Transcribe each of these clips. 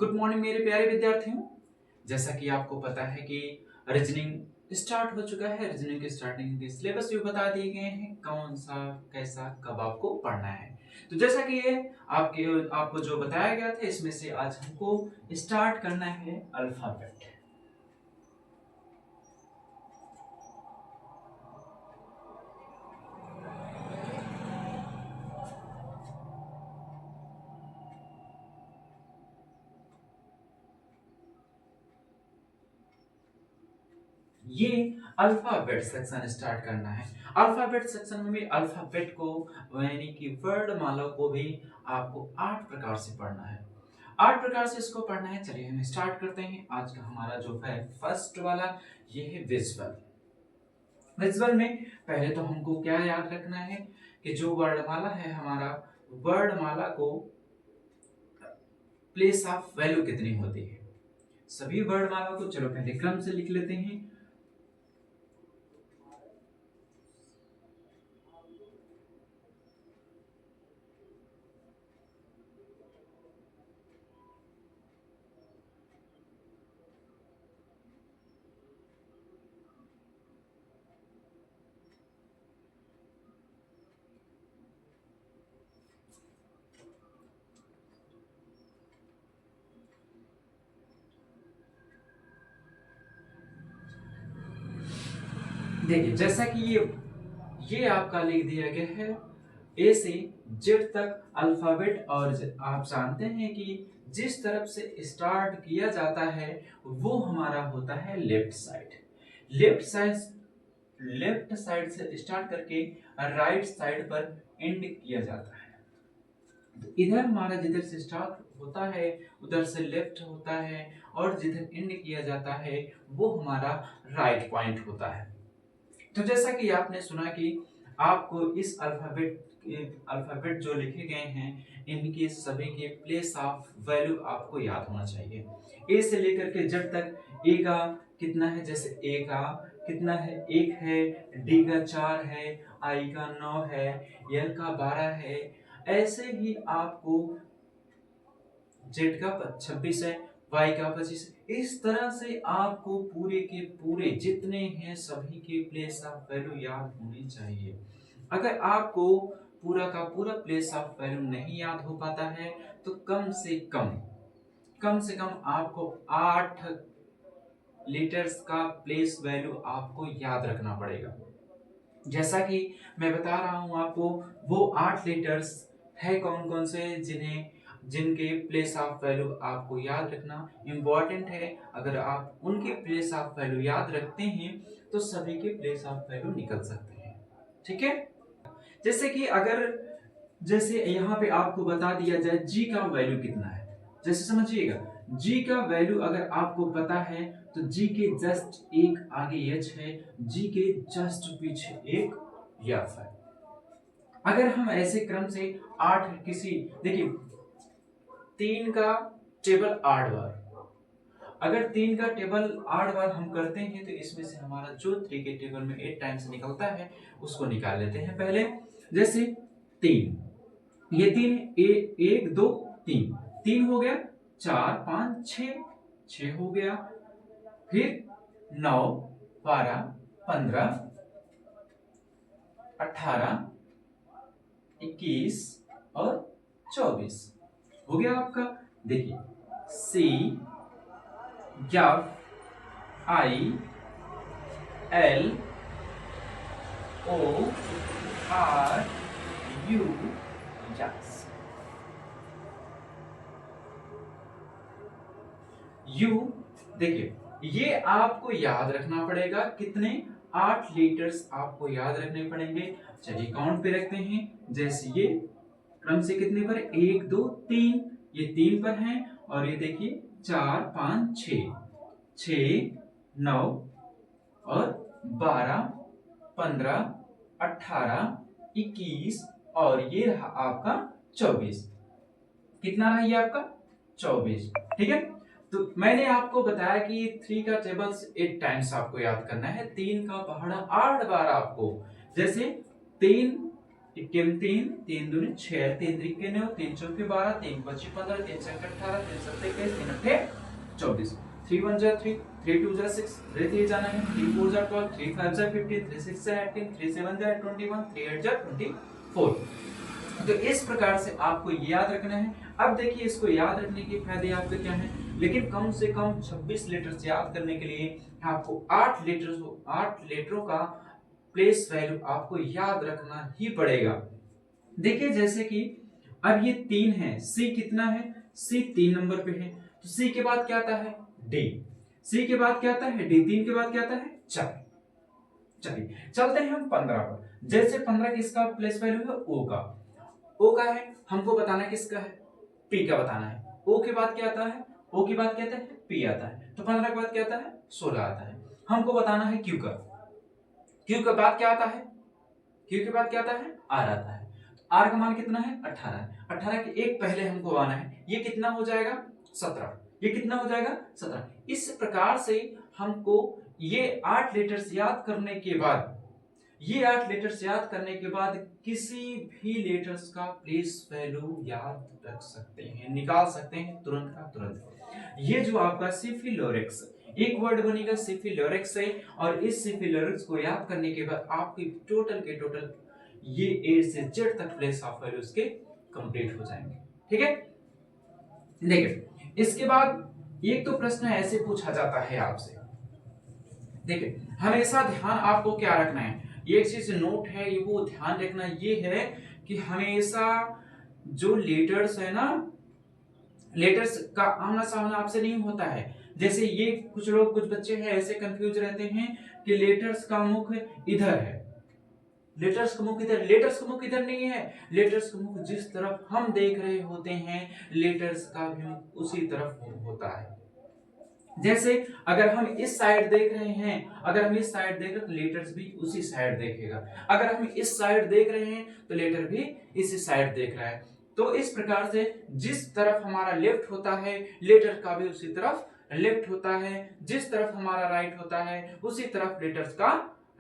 Good morning मेरे प्यारे विद्यार्थियों। जैसा कि आपको पता है कि रीजनिंग स्टार्ट हो चुका है। रीजनिंग के स्टार्टिंग के सिलेबस भी बता दिए गए हैं, कौन सा कैसा कब आपको पढ़ना है। तो जैसा कि ये आपको जो बताया गया था, इसमें से आज हमको स्टार्ट करना है अल्फाबेट। ये अल्फाबेट सेक्शन स्टार्ट करना है। अल्फाबेट सेक्शन में भी अल्फाबेट को यानी कि वर्णमाला को भी आपको 8 प्रकार से पढ़ना है। 8 प्रकार से इसको पढ़ना है। चलिए हम स्टार्ट करते हैं। आज का हमारा जो है फर्स्ट वाला ये है विजुअल। विजुअल में पहले तो हमको क्या याद रखना है कि जो वर्णमाला है हमारा, वर्णमाला को प्लेस ऑफ वैल्यू कितनी होती है। सभी वर्णमाला को चलो पहले क्रम से लिख लेते हैं। देखिए जैसा कि ये आपका लिख दिया गया है ए से जेड तक अल्फाबेट। और आप जानते हैं कि जिस तरफ से स्टार्ट किया जाता है वो हमारा होता है left side. Left side left side से स्टार्ट करके राइट साइड पर एंड किया जाता है। तो इधर हमारा जिधर से स्टार्ट होता है उधर से लेफ्ट होता है, और जिधर एंड किया जाता है वो हमारा राइट पॉइंट होता है। तो जैसा कि आपने सुना कि आपको इस अल्फाबेट जो लिखे गए हैं इनके सभी के प्लेस ऑफ वैल्यू आपको याद होना चाहिए। ए से लेकर के जेड तक ए का कितना है, जैसे ए का कितना है, 1 है, डी का 4 है, आई का 9 है, एल का 12 है। ऐसे ही आपको जेड का 26 है, वाई का 25। इस तरह से आपको पूरे के पूरे जितने हैं सभी के प्लेस ऑफ वैल्यू याद होने चाहिए। अगर आपको पूरा का पूरा प्लेस ऑफ वैल्यू नहीं याद हो पाता है तो कम से कम आपको 8 लेटर्स का प्लेस वैल्यू आपको याद रखना पड़ेगा। जैसा कि मैं बता रहा हूं आपको, वो 8 लेटर्स है कौन कौन से जिनके प्लेस ऑफ वैल्यू आपको याद रखना इंपॉर्टेंट है। अगर आप उनके प्लेस ऑफ वैल्यू याद रखते हैं तो सभी के प्लेस ऑफ वैल्यू निकल सकते हैं। ठीक है, जैसे कि अगर जैसे यहाँ पे आपको बता दिया जाए जी का वैल्यू कितना है, जैसे समझिएगा जी का वैल्यू अगर आपको पता है तो जी के जस्ट एक आगे एच है, जी के जस्ट पीछे एक यफ है। अगर हम ऐसे क्रम से 8 किसी देखिए 3 का टेबल 8 बार, अगर 3 का टेबल 8 बार हम करते हैं तो इसमें से हमारा जो 3 के टेबल में 8 टाइम्स निकलता है उसको निकाल लेते हैं पहले। जैसे 3, ये 3 1 2 3, 3 हो गया, 4 5 6 हो गया, फिर 9 12 15 18 21 और 24 हो गया आपका। देखिए C F I L O R U yes U. देखिए ये आपको याद रखना पड़ेगा, कितने 8 लीटर्स आपको याद रखने पड़ेंगे। चलिए काउंट पे रखते हैं। जैसे ये क्रम से कितने पर, 1 2 3, ये 3 पर हैं, और ये देखिए 4 5 6 9 और 12 15 18 21 और ये रहा आपका 24। कितना रहा ये आपका 24। ठीक है, तो मैंने आपको बताया कि 3 का टेबल 8 टाइम्स आपको याद करना है, 3 का पहाड़ा 8 बार आपको। जैसे 3 इक्कीम 3, 3 दूनी 6, 3 त्रिके 9, 3 चौके 12, 3 पच्चीस 15, 3 छक्के 18, 3 सत्ते 21, 3 अट्ठे 24, 3 1 जा 3, 3 2 जा 6, 3 3 जाना है, 3 4 जा 12, 3 5 जा 15, 3 6 जा 18, 3 7 जा 21, 3 8 जा 24। तो इस प्रकार से आपको याद रखना है। अब देखिए इसको याद रखने के फायदे आपके क्या हैं, लेकिन कम से कम 26 लेटर्स याद करने के लिए आपको 8 लेटरों का प्लेस वैल्यू आपको याद रखना ही पड़ेगा। देखिए जैसे कि अब ये 3 है, सी कितना है, सी 3 नंबर पे है, तो सी के बाद क्या आता है, डी, सी के बाद क्या आता है, डी, 3 के बाद क्या आता है, 4। चलिए चलते हैं हम 15 पर। जैसे 15 किसका प्लेस वैल्यू है, ओ का, ओ का है, हमको बताना किसका है, पी का बताना है। ओ के बाद क्या आता है, ओ के बाद क्या आता है, पी आता है, तो 15 के बाद क्या आता है, 16 आता है। हमको बताना है क्यू का, क्यू के बाद क्या आता है, क्यू के बाद क्या आता है, आर आता है। तो आर का मान कितना है, 18 है, 18 के एक पहले हमको आना है, ये कितना हो जाएगा, 17, ये कितना हो जाएगा, 17। इस प्रकार से हमको ये 8 लेटर्स याद करने के बाद, ये 8 लेटर्स याद करने के बाद किसी भी लेटर्स का प्लेस वैल्यू याद रख सकते हैं, निकाल सकते हैं तुरंत का तुरंत। ये जो आपका सिफिलोरेक्स, एक वर्ड बनेगा सिफिलोरेक्स से, और इस सिफिलोरेक्स को याद करने के बाद आपकी टोटल के टोटल ये ए से जेड तक प्लेस ऑफ वैल्यूज के कंप्लीट हो जाएंगे। ठीक है, देखिए इसके बाद एक तो प्रश्न ऐसे पूछा जाता है आपसे, देखिए हमेशा ध्यान आपको क्या रखना है, एक चीज नोट है, ये वो ध्यान रखना ये है कि हमेशा जो लेटर्स है ना, लेटर्स का आमना सामना आपसे नहीं होता है। जैसे ये कुछ लोग, कुछ बच्चे हैं ऐसे कंफ्यूज रहते हैं कि लेटर्स का मुख इधर है, लेटर्स का मुख इधर, लेटर्स का मुख इधर नहीं है, लेटर्स का मुख जिस तरफ हम देख रहे होते हैं लेटर्स का भी मुख उसी तरफ होता है। जैसे अगर हम इस साइड देख रहे हैं, अगर हम इस साइड देख रहे हैं तो लेटर्स भी उसी साइड देखेगा, अगर हम इस साइड देख रहे हैं तो लेटर भी इसी साइड देख रहा है। तो इस प्रकार से जिस तरफ हमारा लेफ्ट होता है लेटर का भी उसी तरफ लेफ्ट होता है, जिस तरफ हमारा राइट होता है उसी तरफ लेटर्स का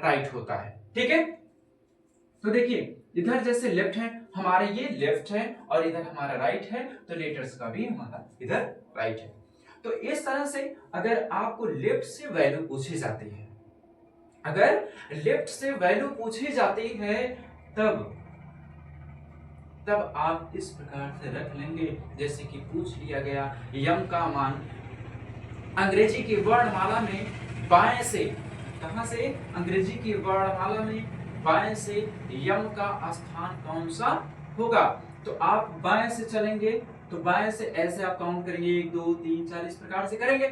राइट होता है। ठीक है, तो देखिए इधर जैसे लेफ्ट है, हमारे ये लेफ्ट है और इधर हमारा राइट है, तो लेटर्स का भी हमारा इधर राइट है। तो इस तरह से अगर आपको लेफ्ट से वैल्यू पूछी जाती है, अगर लेफ्ट से वैल्यू पूछी जाती है तब आप इस प्रकार से रख लेंगे, जैसे कि पूछ लिया गया यम का मान अंग्रेजी की वर्णमाला में बाएं से, कहां से, अंग्रेजी की वर्णमाला में बाएं से यम का स्थान कौन सा होगा। तो आप बाएं से चलेंगे तो बाएं से ऐसे आप काउंट करेंगे 1 2 3 4 इस प्रकार से करेंगे।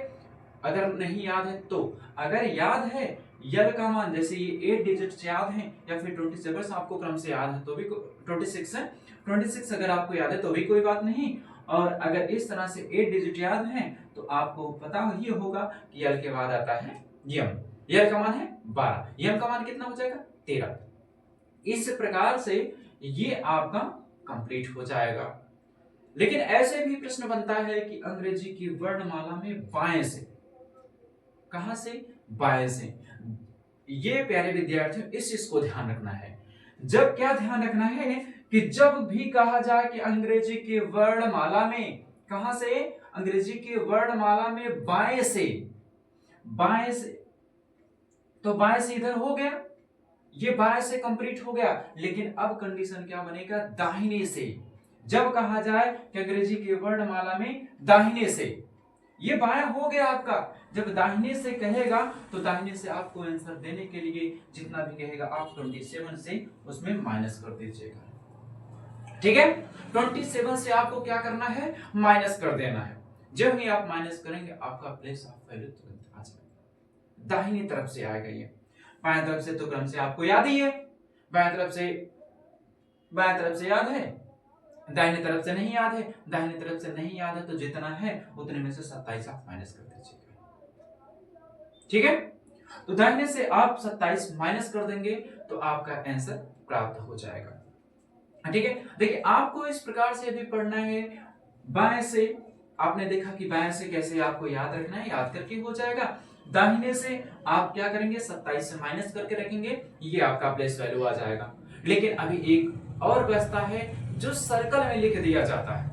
अगर नहीं याद है तो, अगर याद है यल का मान, जैसे ये 8 डिजिट याद है या फिर 27 आपको क्रम से याद है तो भी 26 है, 26 अगर आपको याद है तो भी कोई बात नहीं, और अगर इस तरह से 8 डिजिट याद है तो आपको पता ही होगा कि यल के बाद आता है यम, यल का मान है 12, यम का मान कितना हो जाएगा 13। इस प्रकार से ये आपका कंप्लीट हो जाएगा। लेकिन ऐसे भी प्रश्न बनता है कि अंग्रेजी की वर्णमाला में बाएं से, कहां से, बाएं से। ये प्यारे विद्यार्थियों इस चीज को ध्यान रखना है, जब क्या ध्यान रखना है कि जब भी कहा जाए कि अंग्रेजी की वर्णमाला में, कहां से, अंग्रेजी की वर्णमाला में बाएं से, बाएं से, तो बाएं से इधर हो गया, ये बाएं से कंप्लीट हो गया, लेकिन अब कंडीशन क्या बनेगा, दाहिने से। जब कहा जाए कि अंग्रेजी की वर्णमाला में दाहिने से, ये बायां हो गया आपका, जब दाहिने से कहेगा तो दाहिने से आपको आंसर देने के लिए जितना भी कहेगा आप 27 से उसमें माइनस कर दीजिएगा। ठीक है, 27 से आपको क्या करना है, माइनस कर देना है। जब ही आप माइनस करेंगे आपका प्लेस ऑफ वैल्यू तुरंत आ जाएगा, दाहिनी तरफ से आएगा। ये बाएं तरफ से तो क्रम से आपको याद ही है, बाएं तरफ से याद है, दाहिने तरफ से नहीं याद है, दाहिने तरफ से नहीं याद है तो जितना है उतने में से 27 आप माइनस कर दीजिएगा। ठीक है, तो दाहिने से आप 27 माइनस कर देंगे तो आपका आंसर प्राप्त हो जाएगा। ठीक है, देखिए आपको इस प्रकार से अभी पढ़ना है। बाएं से आपने देखा कि बाएं से कैसे आपको याद रखना है, याद करके हो जाएगा। दाहिने से आप क्या करेंगे, 27 से माइनस करके रखेंगे, ये आपका प्लेस वैल्यू आ जाएगा। लेकिन अभी एक और बचता है जो सर्कल में लिख दिया जाता है।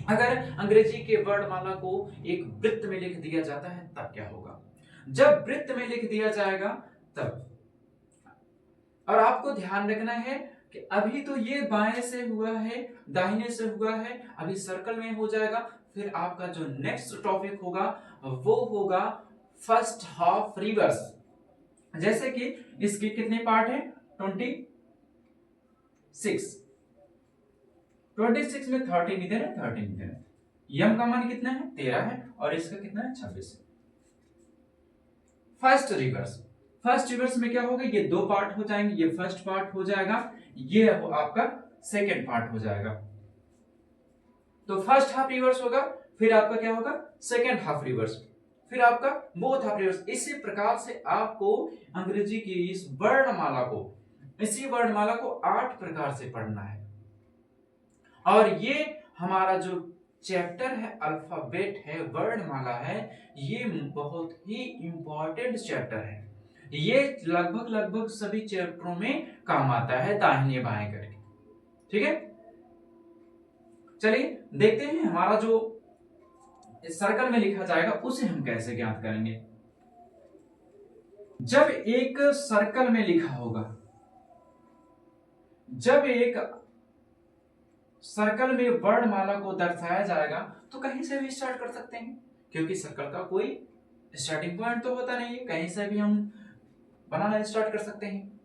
अगर अंग्रेजी के वर्णमाला को एक वृत्त में लिख दिया जाता है तब क्या होगा? जब वृत्त में लिख दिया जाएगा तब। और आपको ध्यान रखना है कि अभी तो ये बाएं से हुआ है, दाहिने से हुआ है, अभी सर्कल में हो जाएगा। फिर आपका जो नेक्स्ट टॉपिक होगा वो होगा फर्स्ट हाफ रिवर्स। जैसे कि इसके कितने पार्ट है? 26 में 13 इधर है, 13 इधर है। यम का मान कितना है? 13 है और इसका कितना है? 26 है। फर्स्ट रिवर्स में क्या होगा? ये दो पार्ट हो जाएंगे, ये फर्स्ट पार्ट हो जाएगा, ये आपका सेकेंड पार्ट हो जाएगा। तो फर्स्ट हाफ रिवर्स होगा, फिर आपका क्या होगा? सेकेंड हाफ रिवर्स, फिर आपका बोथ हाफ रिवर्स। इसी प्रकार से आपको अंग्रेजी की इस वर्णमाला को 8 प्रकार से पढ़ना है। और ये हमारा जो चैप्टर है, अल्फाबेट है, वर्णमाला है, ये बहुत ही इंपॉर्टेंट चैप्टर है। ये लगभग सभी चैप्टरों में काम आता है, दाहिने बाएं करके। ठीक है, चलिए देखते हैं हमारा जो सर्कल में लिखा जाएगा उसे हम कैसे ज्ञात करेंगे। जब एक सर्कल में लिखा होगा, जब एक सर्कल में वर्णमाला को दर्शाया जाएगा तो कहीं से भी स्टार्ट कर सकते हैं, क्योंकि सर्कल का कोई स्टार्टिंग पॉइंट तो होता नहीं है, कहीं से भी हम बनाना स्टार्ट कर सकते हैं।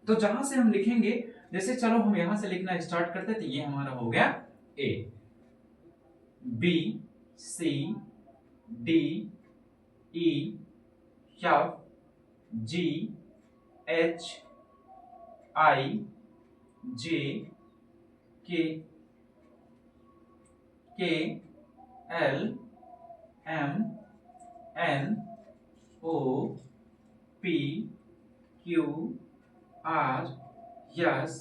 तो जहां से हम लिखेंगे, जैसे चलो हम यहां से लिखना स्टार्ट करते, तो ये हमारा हो गया A, B, C, D, E, F, G, H, I, J, K, L, M, N, O, P, Q, R, S,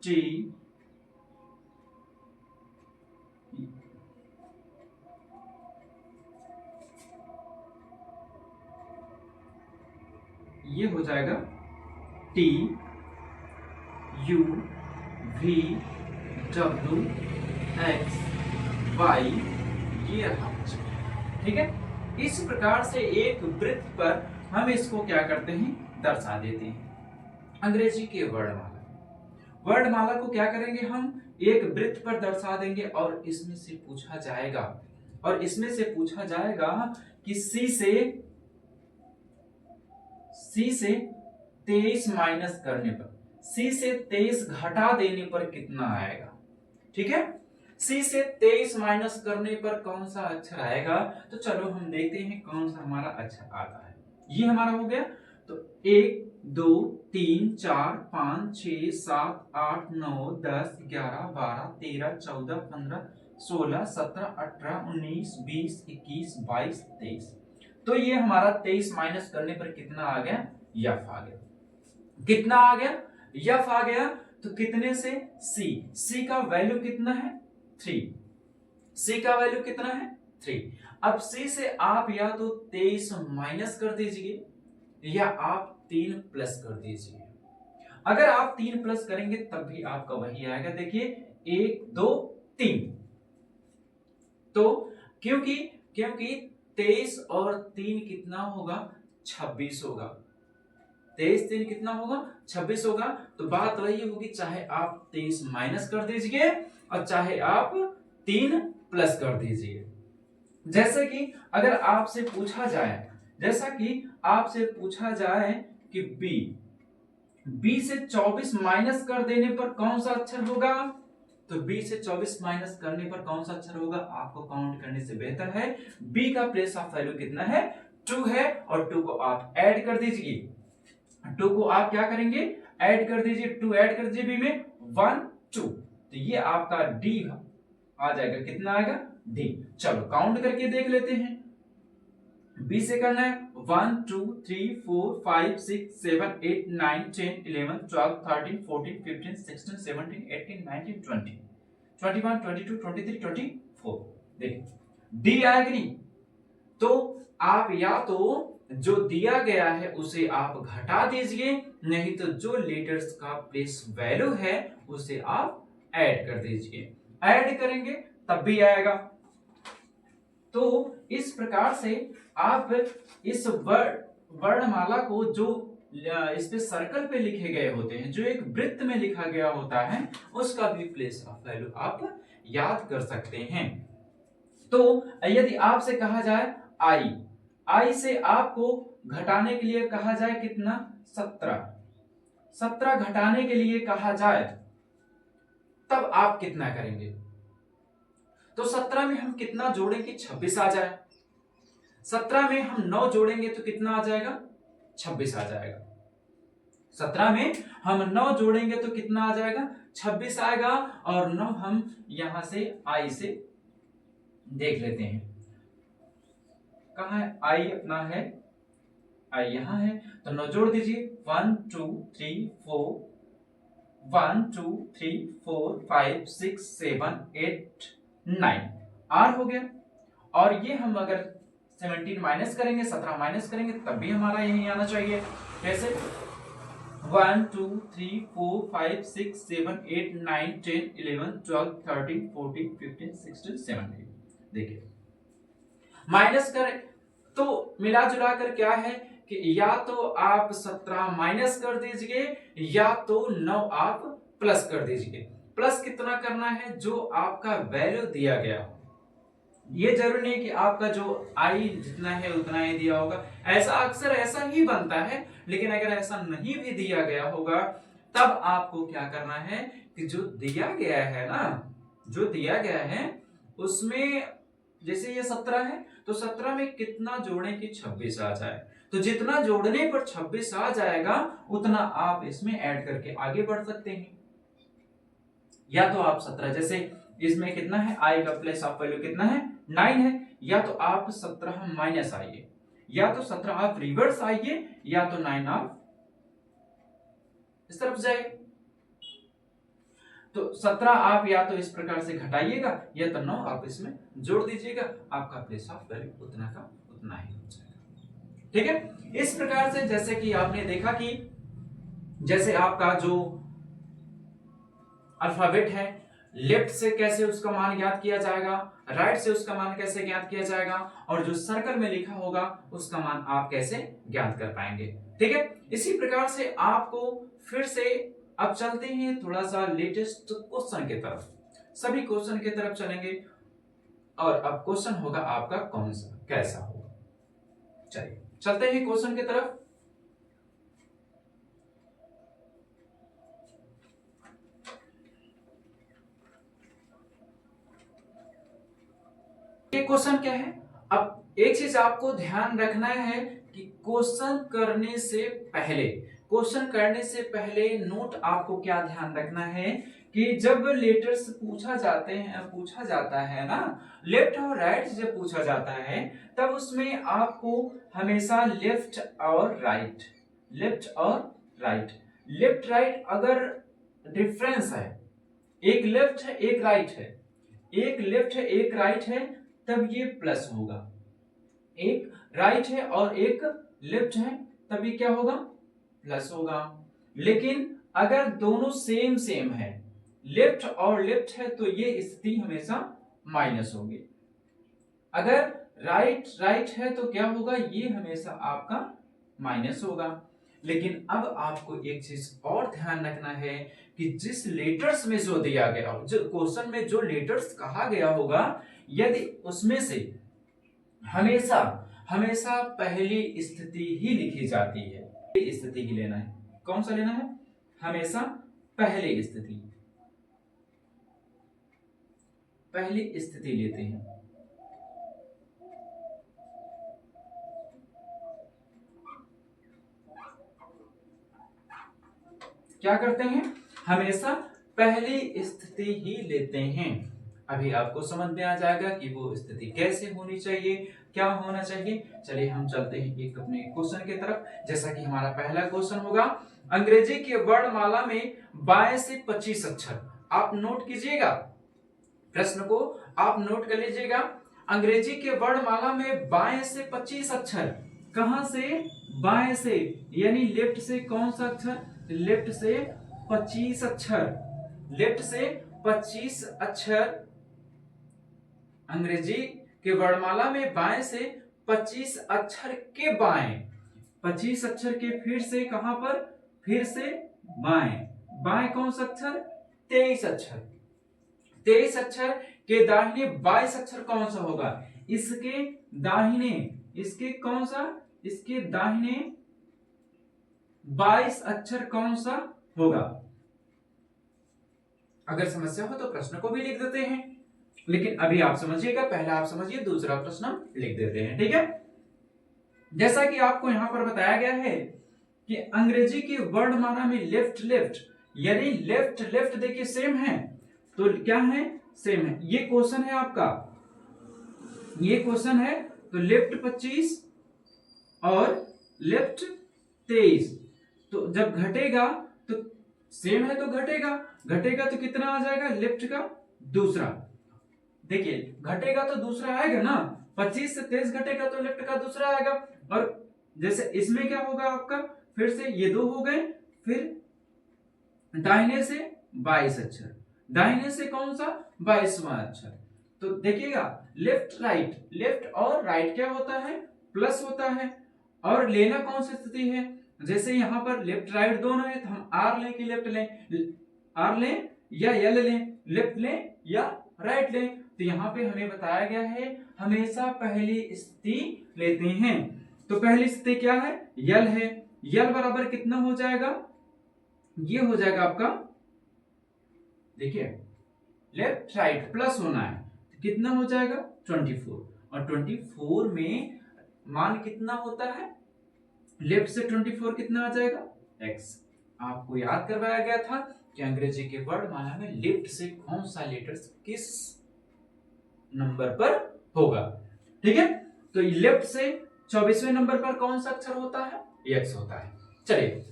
T, ये हो जाएगा T, U, V, W, X, Y, ये रहा। ठीक है, इस प्रकार से एक वृत्त पर हम इसको क्या करते हैं? दर्शा देते हैं। अंग्रेजी के वर्णमाला को क्या करेंगे? हम एक वृत्त पर दर्शा देंगे और इसमें से पूछा जाएगा कि सी से 23 माइनस करने पर, सी से 23 घटा देने पर कितना आएगा? ठीक है, सी से 23 माइनस करने पर कौन सा अक्षर आएगा? तो चलो हम देखते हैं कौन सा हमारा अक्षर आता है। ये हमारा हो गया। तो 1 2 3 4 5 6 7 8 9 10 11 12 13 14 15 16 17 18 19 20 21 22 23। तो ये हमारा 23 माइनस करने पर कितना आ गया? यफ आ गया। कितना आ गया? यफ आ गया। तो कितने से? सी का वैल्यू कितना है? 3। सी का वैल्यू कितना है? 3। अब सी से आप या तो 23 माइनस कर दीजिए या आप 3 प्लस कर दीजिए। अगर आप 3 प्लस करेंगे तब भी आपका वही आएगा। देखिए 1 2 3। तो क्योंकि 23 और 3 कितना होगा? 26 होगा। 23 3 कितना होगा? 26 होगा। तो बात वही होगी, चाहे आप 23 माइनस कर दीजिए और चाहे आप 3 प्लस कर दीजिए। जैसे कि अगर आपसे पूछा जाए कि बी से 24 माइनस कर देने पर कौन सा अक्षर होगा? तो बी से 24 माइनस करने पर कौन सा अक्षर होगा? आपको काउंट करने से बेहतर है बी का प्लेस ऑफ वैल्यू कितना है? 2 है और 2 को आप ऐड कर दीजिए। 2 को आप क्या करेंगे? ऐड कर दीजिए। 2 ऐड कर दीजिए बी में 1 2। तो ये आपका डी आ जाएगा। कितना आएगा? डी। चलो काउंट करके देख लेते हैं। बी से करना है 1 2 3 4 5 6 7 8 9 10 11 12 13 14 15 16 17 18 19 20 21 22 23 24। देखिए डी आएगा नहीं, तो आप या तो जो दिया गया है उसे आप घटा दीजिए नहीं तो जो लेटर्स का प्लेस वैल्यू है उसे आप ऐड कर दीजिए। ऐड करेंगे तब भी आएगा। तो इस प्रकार से आप इस वर्णमाला को जो इस पे सर्कल पे लिखे गए होते हैं, जो एक वृत्त में लिखा गया होता है, उसका भी प्लेस ऑफ वैल्यू आप याद कर सकते हैं। तो यदि आपसे कहा जाए आई, आई से आपको घटाने के लिए कहा जाए कितना, 17, 17 घटाने के लिए कहा जाए तब आप कितना करेंगे? तो 17 में हम कितना जोड़ेंगे? 26 आ जाए। 17 में हम 9 जोड़ेंगे तो कितना आ जाएगा? 26 आ जाएगा। 17 में हम 9 जोड़ेंगे तो कितना आ जाएगा? 26 आएगा। और 9 हम यहां से आई से देख लेते हैं, कहां है आई? अपना है आई, यहां है। तो 9 जोड़ दीजिए, 1 2 3 4, 1 2 3 4 5 6 7 8 9 आर हो गया। और ये हम अगर 17 माइनस करेंगे, 17 माइनस करेंगे तब भी हमारा यही आना चाहिए। कैसे? 1 2 3 4 5 6 7 8 9 10 11 12 13 14 15 16 17। देखिए माइनस करें तो मिला जुला कर क्या है कि या तो आप 17 माइनस कर दीजिए या तो 9 आप प्लस कर दीजिए। प्लस कितना करना है? जो आपका वैल्यू दिया गया हो। ये जरूरी नहीं कि आपका जो आई जितना है उतना ही दिया होगा, ऐसा अक्सर ऐसा ही बनता है। लेकिन अगर ऐसा नहीं भी दिया गया होगा तब आपको क्या करना है कि जो दिया गया है ना, जो दिया गया है उसमें जैसे ये 17 है तो 17 में कितना जोड़े कि 26 आ जाए। तो जितना जोड़ने पर 26 आ जाएगा उतना आप इसमें ऐड करके आगे बढ़ सकते हैं। या तो आप 17, जैसे इसमें कितना है, आई का प्लेस ऑफ वैल्यू कितना है? 9 है। या तो आप 17 माइनस आइए, या तो 17 आप रिवर्स आइए, या तो 9 आप इस तरफ जाइए। तो 17 आप या तो इस प्रकार से घटाइएगा या तो 9 आप इसमें जोड़ दीजिएगा, आपका प्लेस ऑफ वैल्यू उतना का उतना ही हो जाएगा। ठीक है। इस प्रकार से जैसे कि आपने देखा कि जैसे आपका जो अल्फाबेट है, लेफ्ट से कैसे उसका मान ज्ञात किया जाएगा, राइट से उसका मान कैसे ज्ञात किया जाएगा, और जो सर्कल में लिखा होगा उसका मान आप कैसे ज्ञात कर पाएंगे। ठीक है। इसी प्रकार से आपको फिर से अब चलते हैं थोड़ा सा लेटेस्ट क्वेश्चन की तरफ। सभी क्वेश्चन की तरफ चलेंगे और अब क्वेश्चन होगा आपका कौन सा, कैसा होगा। चलिए चलते हैं क्वेश्चन की तरफ। ये क्वेश्चन क्या है? अब एक चीज आपको ध्यान रखना है कि क्वेश्चन करने से पहले नोट आपको क्या ध्यान रखना है कि जब लेटर्स पूछा जाता है ना, लेफ्ट और राइट जब पूछा जाता है तब उसमें आपको हमेशा लेफ्ट और राइट, लेफ्ट राइट अगर डिफरेंस है, एक लेफ्ट है एक राइट है, एक लेफ्ट है एक राइट है, तब ये प्लस होगा। एक राइट है और एक लेफ्ट है तब ये क्या होगा? प्लस होगा। लेकिन अगर दोनों सेम है, लेफ्ट और लेफ्ट है, तो ये स्थिति हमेशा माइनस होगी। अगर राइट है तो क्या होगा? ये हमेशा आपका माइनस होगा। लेकिन अब आपको एक चीज और ध्यान रखना है कि जिस लेटर्स में जो दिया गया हो, जो क्वेश्चन में जो लेटर्स कहा गया होगा, यदि उसमें से हमेशा पहली स्थिति ही लिखी जाती है, स्थिति ही लेना है। कौन सा लेना है? हमेशा पहली स्थिति लेते हैं। क्या करते हैं? हमेशा पहली स्थिति ही लेते हैं। अभी आपको समझ में आ जाएगा कि वो स्थिति कैसे होनी चाहिए, क्या होना चाहिए। चलिए हम चलते हैं एक अपने क्वेश्चन की तरफ। जैसा कि हमारा पहला क्वेश्चन होगा, अंग्रेजी की वर्णमाला में बाएं से 25 अक्षर। आप नोट कीजिएगा, प्रश्न को आप नोट कर लीजिएगा। अंग्रेजी के वर्णमाला में बाएं से 25 अक्षर कहां से? बाएं से, यानी लेफ्ट से कौन सा अक्षर? लेफ्ट से 25 अक्षर, लेफ्ट से 25 अक्षर अंग्रेजी के वर्णमाला में बाएं से 25 अक्षर के बाएं, 25 अक्षर के फिर से कहां पर? फिर से बाएं, बाएं कौन सा अक्षर? 23 अक्षर, 23 अक्षर के दाहिने 22 अक्षर कौन सा होगा? इसके दाहिने, इसके कौन सा? इसके दाहिने 22 अक्षर कौन सा होगा? अगर समस्या हो तो प्रश्न को भी लिख देते हैं, लेकिन अभी आप समझिएगा, पहला आप समझिए, दूसरा प्रश्न लिख देते हैं, ठीक है। जैसा कि आपको यहां पर बताया गया है कि अंग्रेजी की वर्णमाला में लेफ्ट लेफ्ट, यानी लेफ्ट लेफ्ट देखिए सेम है, तो क्या है? सेम है। ये क्वेश्चन है आपका, ये क्वेश्चन है, तो लेफ्ट 25 और लेफ्ट 23, तो जब घटेगा तो सेम है तो घटेगा, घटेगा तो कितना आ जाएगा? लेफ्ट का दूसरा, देखिए घटेगा तो दूसरा आएगा ना, 25 से 23 घटेगा तो लेफ्ट का दूसरा आएगा। और जैसे इसमें क्या होगा आपका? फिर से ये 2 हो गए, फिर दाहिने से 22 अक्षर, दाहिने से कौन सा? 22वां अक्षर। तो देखिएगा लेफ्ट राइट, लेफ्ट और राइट क्या होता है? प्लस होता है। और लेना कौन सी स्थिति है? जैसे यहां पर लेफ्ट राइट दोनों है, तो हम आर लें कि लेफ्ट लें? आर लें या एल लें? लेफ्ट लें या राइट लें? तो यहाँ पे हमें बताया गया है हमेशा पहली स्थिति लेते हैं। तो पहली स्थिति क्या है? यल है। यल बराबर कितना हो जाएगा? ये हो जाएगा आपका, देखिए लेफ्ट राइट प्लस होना है, तो कितना हो जाएगा? 24। और 24 में मान कितना होता है? लेफ्ट से 24 कितना आ जाएगा? x। आपको याद करवाया गया था कि अंग्रेजी के वर्णमाला में लेफ्ट से कौन सा लेटर्स किस नंबर पर होगा, ठीक है। तो लेफ्ट से 24वें नंबर पर कौन सा अक्षर होता है? x होता है। चलिए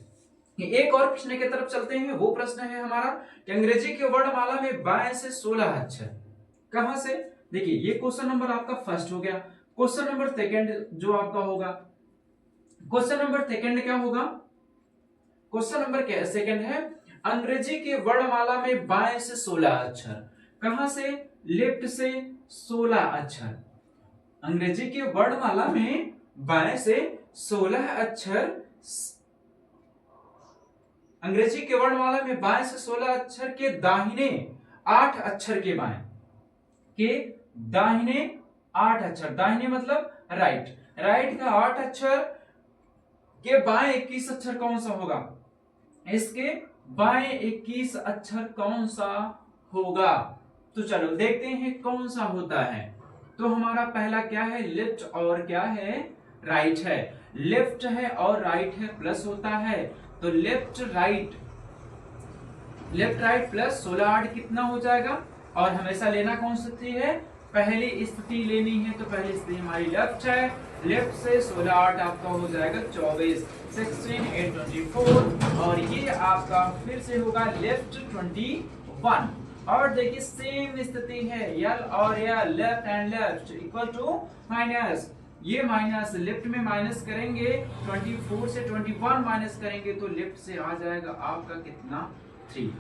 एक और प्रश्न की तरफ चलते हैं। वो प्रश्न है हमारा कि अंग्रेजी के वर्णमाला में बाएं से 16 अक्षर कहां से? देखिए ये क्वेश्चन नंबर आपका फर्स्ट हो गया। क्वेश्चन नंबर सेकंड जो आपका होगा, क्वेश्चन नंबर सेकंड क्या होगा? क्वेश्चन नंबर सेकंड है अंग्रेजी के वर्णमाला में बाएं से 16 अक्षर कहां से? लेफ्ट से 16 अक्षर। अंग्रेजी के वर्णमाला में बाएं से 16 अक्षर, अंग्रेजी के वर्णमाला में बाएं से 16 अक्षर के दाहिने 8 अक्षर के बाएं, के दाहिने 8 अक्षर, दाहिने मतलब राइट, राइट का 8 अक्षर के बाएं 21 अक्षर कौन सा होगा? इसके बाएं 21 अक्षर कौन सा होगा? तो चलो देखते हैं कौन सा होता है। तो हमारा पहला क्या है? लेफ्ट और क्या है? राइट है। लेफ्ट है और राइट है, प्लस होता है, तो left right, left right plus 16 8 कितना हो जाएगा? और हमेशा लेना कौन सी स्थिति है? पहली स्थिति लेनी है, तो पहली स्थिति हमारी लेफ्ट है। लेफ्ट से 16 8 आपका हो जाएगा 24, 16 8 24, और ये आपका फिर से होगा लेफ्ट 21। और देखिए सेम स्थिति है, यल और L, left and left equal to minus, ये माइनस लेफ्ट में माइनस करेंगे, 24 से 21 माइनस करेंगे तो लेफ्ट से आ जाएगा आपका कितना? 3।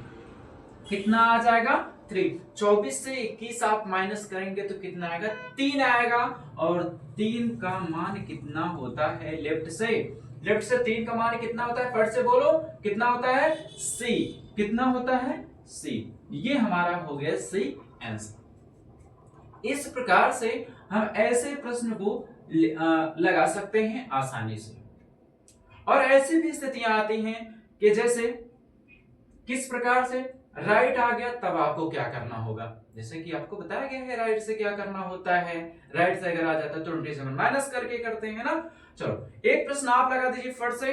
कितना आ जाएगा? 3। 24 से 21 आप माइनस करेंगे तो कितना आएगा? 3 आएगा। और 3 का मान कितना होता है? लेफ्ट से, लेफ्ट से 3 का मान कितना होता है? फट से बोलो कितना होता है? C। कितना होता है? C। ये हमारा हो गया C आंसर। इस प्रकार से हम ऐसे प्रश्न को लगा सकते हैं आसानी से। और ऐसी भी स्थितियां आती हैं कि जैसे किस प्रकार से राइट आ गया तब आपको क्या करना होगा, जैसे कि आपको बताया गया है राइट से क्या करना होता है। राइट से अगर आ जाता है तो 27 माइनस करके करते हैं ना। चलो एक प्रश्न आप लगा दीजिए फट से।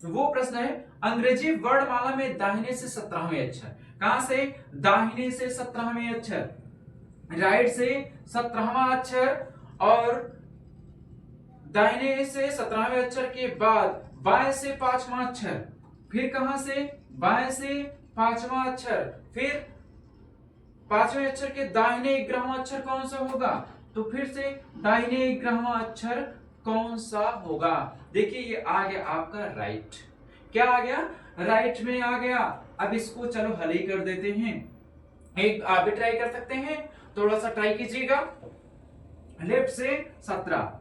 वो प्रश्न है अंग्रेजी वर्णमाला में दाहिने से 17वें अक्षर कहां से? दाहिने से 17वें अक्षर, राइट से 17वां अक्षर, और दाहिने से 17वें अक्षर के बाद बाएं से 5वां अक्षर, फिर कहां से? बाएं से 5वां अक्षर, फिर 5वें अक्षर के दाहिने 11वां अक्षर कौन सा होगा? तो फिर से दाहिने 11वां अक्षर कौन सा होगा? देखिए ये आ गया आपका राइट। क्या आ गया? राइट में आ गया। अब इसको चलो हल ही कर देते हैं। एक आप भी ट्राई कर सकते हैं, थोड़ा सा ट्राई कीजिएगा। लेफ्ट से 17,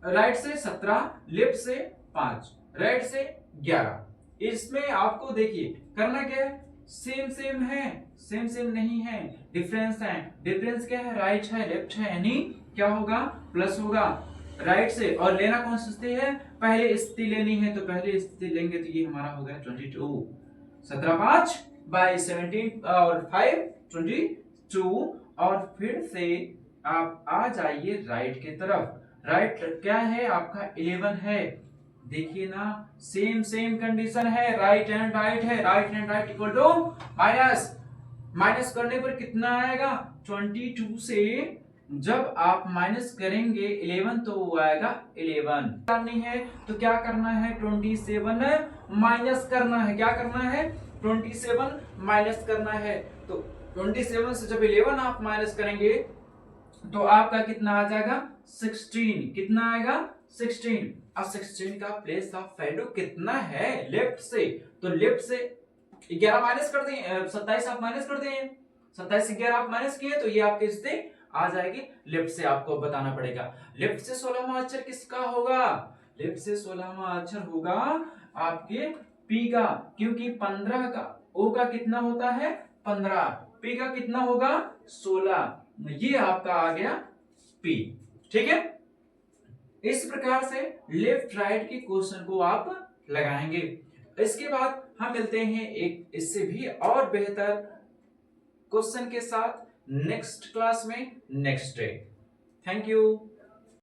राइट से 17, लेफ्ट से 5, राइट से 11। इसमें आपको देखिए करना क्या है, सेम सेम है, सेम सेम नहीं है, डिफरेंस है। डिफरेंस क्या है? राइट है लेफ्ट है, यानी क्या होगा? प्लस होगा राइट से। और लेना कौन सी स्थिति है? पहले स्थिति लेनी है, तो पहले स्थिति लेंगे तो ये हमारा हो गया 22। 17 5 बाई 17 और 5 22। और फिर से आप आ जाइए राइट की तरफ। राइट क्या है आपका? 11 है। देखिए ना, सेम सेम कंडीशन है, राइट एंड राइट है, right and right equal to minus. Minus करने पर कितना आएगा? 22 से जब आप माइनस करेंगे 11 तो वो आएगा 11। करनी है तो क्या करना है? 27 माइनस करना है। क्या करना है? 27 माइनस करना है। तो 27 से जब 11 आप माइनस करेंगे तो आपका कितना आ जाएगा? 16। कितना आएगा? 16। अब 16 का प्लेस ऑफ वैल्यू कितना है लेफ्ट से? तो लेफ्ट से 11 माइनस कर दिए, 27 आप माइनस कर दिए, 27 से 11 आप माइनस किए तो ये आपके इससे आ जाएगी। लेफ्ट से आपको बताना पड़ेगा। लेफ्ट से 16वां अक्षर किसका होगा? लेफ्ट से 16वां अक्षर होगा आपके पी का, क्योंकि 15 का ओ का कितना होता है? 15। पी का कितना होगा? 16। ये आपका आ गया पी। ठीक है, इस प्रकार से लेफ्ट राइट के क्वेश्चन को आप लगाएंगे। इसके बाद हम मिलते हैं एक इससे भी और बेहतर क्वेश्चन के साथ नेक्स्ट क्लास में, नेक्स्ट डे। Thank you.